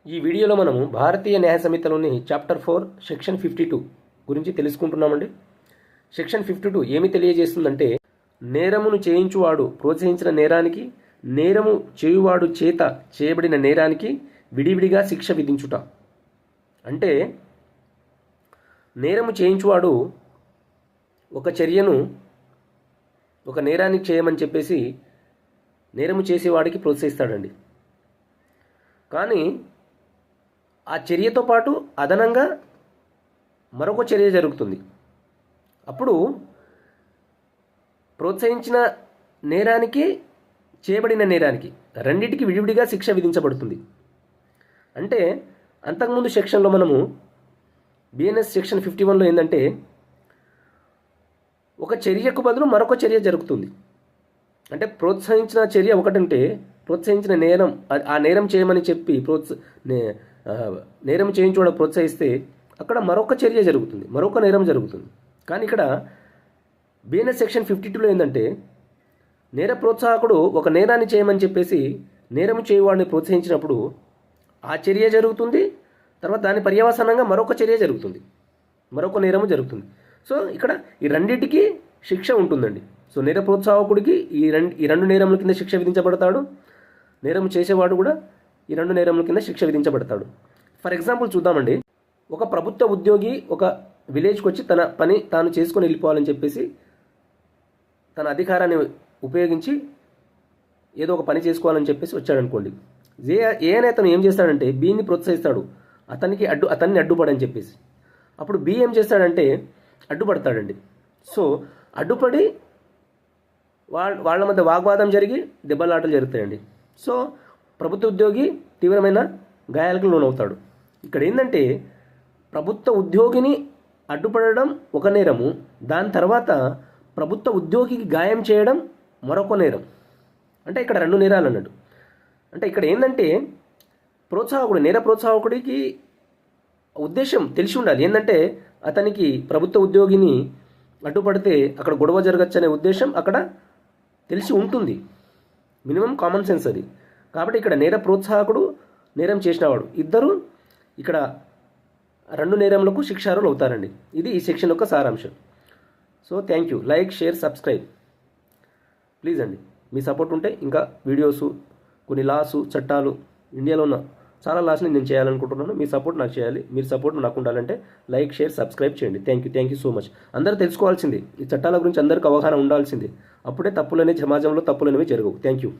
ఈ వీడియోలో మనము భారతీయ న్యాయ సంహితలోని చాప్టర్ 4 సెక్షన్ 52 గురించి తెలుసుకుంటున్నామండి. సెక్షన్ 52 ఏమి తెలియజేస్తుందంటే, నేరమును చేయించువాడు ప్రోత్సహించిన నేరానికి, నేరము చేయువాడు చేత చేయబడిన నేరానికి విడివిడిగా శిక్ష విధించుట. అంటే నేరము చేయించువాడు ఒక చర్యను ఒక నేరానికి చేయమని చెప్పేసి నేరము చేసేవాడికి ప్రోత్సహిస్తాడండి. కానీ ఆ చర్యతో పాటు అదనంగా మరొక చర్య జరుగుతుంది. అప్పుడు ప్రోత్సహించిన నేరానికి, చేయబడిన నేరానికి రెండింటికి విడివిడిగా శిక్ష విధించబడుతుంది. అంటే అంతకుముందు సెక్షన్లో మనము బిఎన్ఎస్ సెక్షన్ 51లో ఏంటంటే, ఒక చర్యకు బదులు మరొక చర్య జరుగుతుంది. అంటే ప్రోత్సహించిన చర్య ఒకటంటే, ప్రోత్సహించిన నేరం, ఆ నేరం చేయమని చెప్పి నేరం చేయించుకోవడం ప్రోత్సహిస్తే అక్కడ మరొక చర్య జరుగుతుంది, మరొక నేరం జరుగుతుంది. కానీ ఇక్కడ బిఎన్ఎస్ సెక్షన్ 52లో ఏంటంటే, నేర ప్రోత్సాహకుడు ఒక నేరాన్ని చేయమని చెప్పేసి నేరం చేయువాడిని ప్రోత్సహించినప్పుడు ఆ చర్య జరుగుతుంది, తర్వాత దాని పర్యవసానంగా మరొక చర్య జరుగుతుంది, మరొక నేరము జరుగుతుంది. సో ఇక్కడ ఈ రెండింటికి శిక్ష ఉంటుందండి. సో నేర ప్రోత్సాహకుడికి ఈ రెండు నేరముల కింద శిక్ష విధించబడతాడు, నేరం చేసేవాడు కూడా ఈ రెండు నేరముల కింద శిక్ష విధించబడతాడు. ఫర్ ఎగ్జాంపుల్ చూద్దామండి. ఒక ప్రభుత్వ ఉద్యోగి ఒక విలేజ్కి వచ్చి తన పని తాను చేసుకొని వెళ్ళిపోవాలని చెప్పేసి తన అధికారాన్ని ఉపయోగించి ఏదో ఒక పని చేసుకోవాలని చెప్పేసి వచ్చాడనుకోండి. ఏ అతను ఏం చేస్తాడంటే బిని ప్రోత్సహిస్తాడు, అతన్ని అడ్డుపడని చెప్పేసి. అప్పుడు బి ఏం చేస్తాడంటే అడ్డుపడతాడండి. సో అడ్డుపడి వాళ్ళ మధ్య వాగ్వాదం జరిగి దెబ్బలాటలు జరుగుతాయండి. సో ప్రభుత్వ ఉద్యోగి తీవ్రమైన గాయాలకు లోనవుతాడు. ఇక్కడ ఏంటంటే, ప్రభుత్వ ఉద్యోగిని అడ్డుపడడం ఒక నేరము, దాని తర్వాత ప్రభుత్వ ఉద్యోగికి గాయం చేయడం మరొక నేరం. అంటే ఇక్కడ రెండు నేరాలు అన్నట్టు. అంటే ఇక్కడ ఏంటంటే, నేర ప్రోత్సాహకుడికి ఉద్దేశం తెలిసి ఉండాలి. ఏంటంటే అతనికి ప్రభుత్వ ఉద్యోగిని అడ్డుపడితే అక్కడ గొడవ జరగచ్చు అనే ఉద్దేశం అక్కడ తెలిసి ఉంటుంది. మినిమం కామన్ సెన్స్ అది. కాబట్టి ఇక్కడ నేర ప్రోత్సాహకుడు, నేరం చేసినవాడు ఇద్దరు ఇక్కడ రెండు నేరములకు శిక్షార్హులు అవుతారండి. ఇది ఈ సెక్షన్ యొక్క సారాంశం. So thank you. Like, share, subscribe please అండి. మీ సపోర్ట్ ఉంటే ఇంకా వీడియోసు, కొన్ని లాసు, చట్టాలు, ఇండియాలో ఉన్న చాలా లాస్ని నేను చేయాలనుకుంటున్నాను. మీ సపోర్ట్ నాకు చేయాలి. మీరు సపోర్ట్ నాకు ఉండాలంటే లైక్, షేర్, సబ్స్క్రైబ్ చేయండి. Thank you so much. అందరూ తెలుసుకోవాల్సింది, ఈ చట్టాల గురించి అందరికీ అవగాహన ఉండాల్సింది. అప్పుడే సమాజంలో తప్పులు అనేవి జరగవు. Thank you.